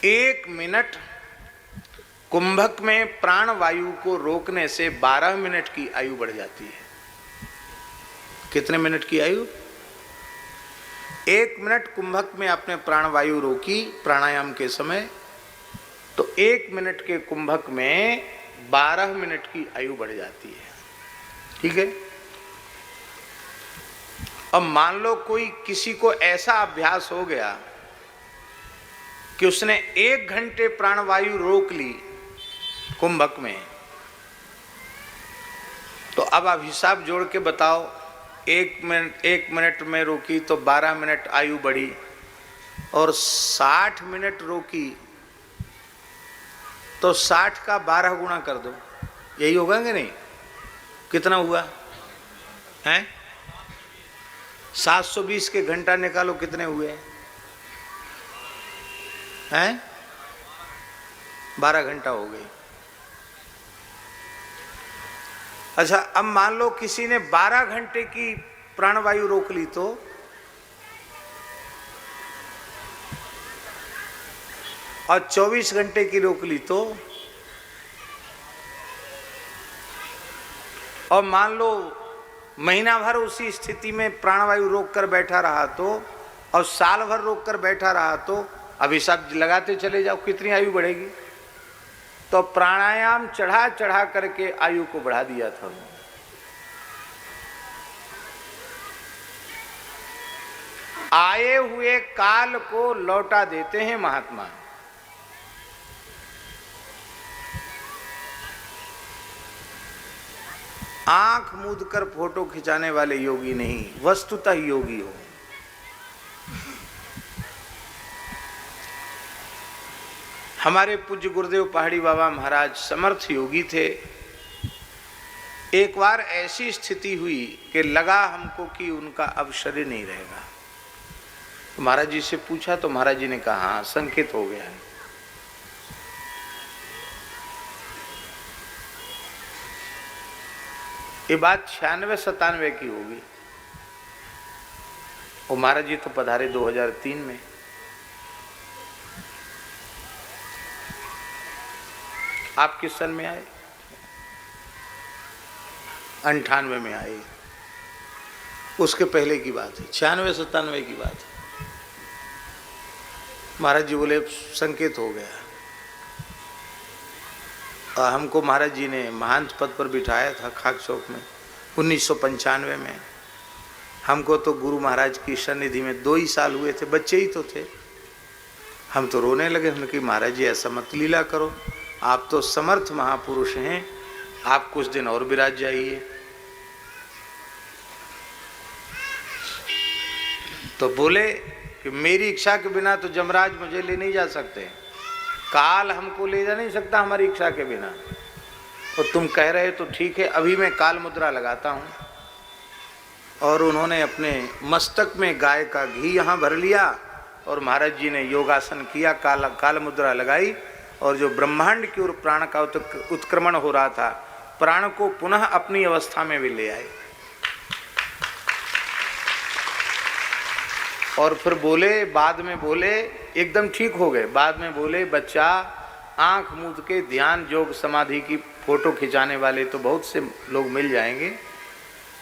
1 minute कुंभक में प्राण वायु को रोकने से 12 मिनट की आयु बढ़ जाती है। कितने मिनट की आयु? 1 मिनट कुंभक में आपने प्राण वायु रोकी प्राणायाम के समय, तो 1 मिनट के कुंभक में 12 मिनट की आयु बढ़ जाती है। ठीक है। अब मान लो कोई किसी को ऐसा अभ्यास हो गया कि उसने 1 घंटे प्राणवायु रोक ली कुंभक में, तो अब आप हिसाब जोड़ के बताओ, 1 मिनट में रोकी तो 12 मिनट आयु बढ़ी, और 60 मिनट रोकी तो 60 का 12 गुणा कर दो, यही होगा कि नहीं? कितना हुआ है? 720 के घंटा निकालो, कितने हुए हैं? 12 घंटा हो गए। अच्छा, अब मान लो किसी ने 12 घंटे की प्राणवायु रोक ली तो और 24 घंटे की रोक ली तो, और मान लो महीना भर उसी स्थिति में प्राणवायु रोक कर बैठा रहा तो, और साल भर रोक कर बैठा रहा तो, अब हिसाब लगाते चले जाओ कितनी आयु बढ़ेगी। तो प्राणायाम चढ़ा चढ़ा करके आयु को बढ़ा दिया था। आए हुए काल को लौटा देते हैं महात्मा। आंख मूंद कर फोटो खिंचाने वाले योगी नहीं, वस्तुतः योगी हो। हमारे पूज्य गुरुदेव पहाड़ी बाबा महाराज समर्थ योगी थे। एक बार ऐसी स्थिति हुई कि लगा हमको कि उनका अब शरीर नहीं रहेगा। तो महाराज जी से पूछा तो महाराज जी ने कहा हाँ, संकेत हो गया है। ये बात 96-97 की होगी। और महाराज जी तो पधारे 2003 में। आप किस सन में आए? 98 में आए। उसके पहले की बात है, 96-97 की बात है। महाराज जी बोले संकेत हो गया। हमको महाराज जी ने महंत पद पर बिठाया था खाक चौक में 1995 में। हमको तो गुरु महाराज की सन्निधि में 2 ही साल हुए थे, बच्चे ही तो थे। हम तो रोने लगे। हमने कहा महाराज जी ऐसा मत लीला करो, आप तो समर्थ महापुरुष हैं, आप कुछ दिन और विराज जाइए। तो बोले कि मेरी इच्छा के बिना तो जमराज मुझे ले नहीं जा सकते, काल हमको ले जा नहीं सकता हमारी इच्छा के बिना। और तुम कह रहे तो ठीक है, अभी मैं काल मुद्रा लगाता हूँ। और उन्होंने अपने मस्तक में गाय का घी यहाँ भर लिया और महाराज जी ने योगासन किया, काल मुद्रा लगाई, और जो ब्रह्मांड की ओर प्राण का उत्क्रमण हो रहा था, प्राण को पुनः अपनी अवस्था में भी ले आए। और फिर बोले, बाद में बोले, एकदम ठीक हो गए। बाद में बोले बच्चा, आंख मूंद के ध्यान योग समाधि की फोटो खिंचाने वाले तो बहुत से लोग मिल जाएंगे,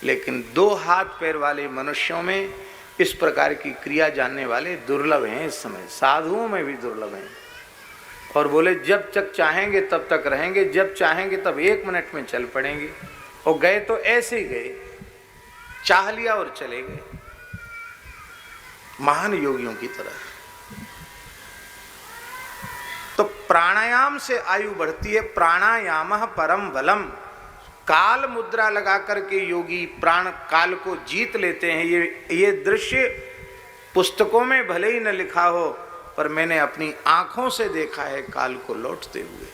लेकिन 2 हाथ पैर वाले मनुष्यों में इस प्रकार की क्रिया जानने वाले दुर्लभ हैं इस समय, साधुओं में भी दुर्लभ हैं। और बोले जब तक चाहेंगे तब तक रहेंगे, जब चाहेंगे तब 1 मिनट में चल पड़ेंगे। और गए तो ऐसे ही गए, चाह लिया और चले गए, महान योगियों की तरह। तो प्राणायाम से आयु बढ़ती है। प्राणायाम परम बलम। काल मुद्रा लगा करके योगी प्राण काल को जीत लेते हैं। ये दृश्य पुस्तकों में भले ही न लिखा हो, पर मैंने अपनी आंखों से देखा है काल को लौटते हुए।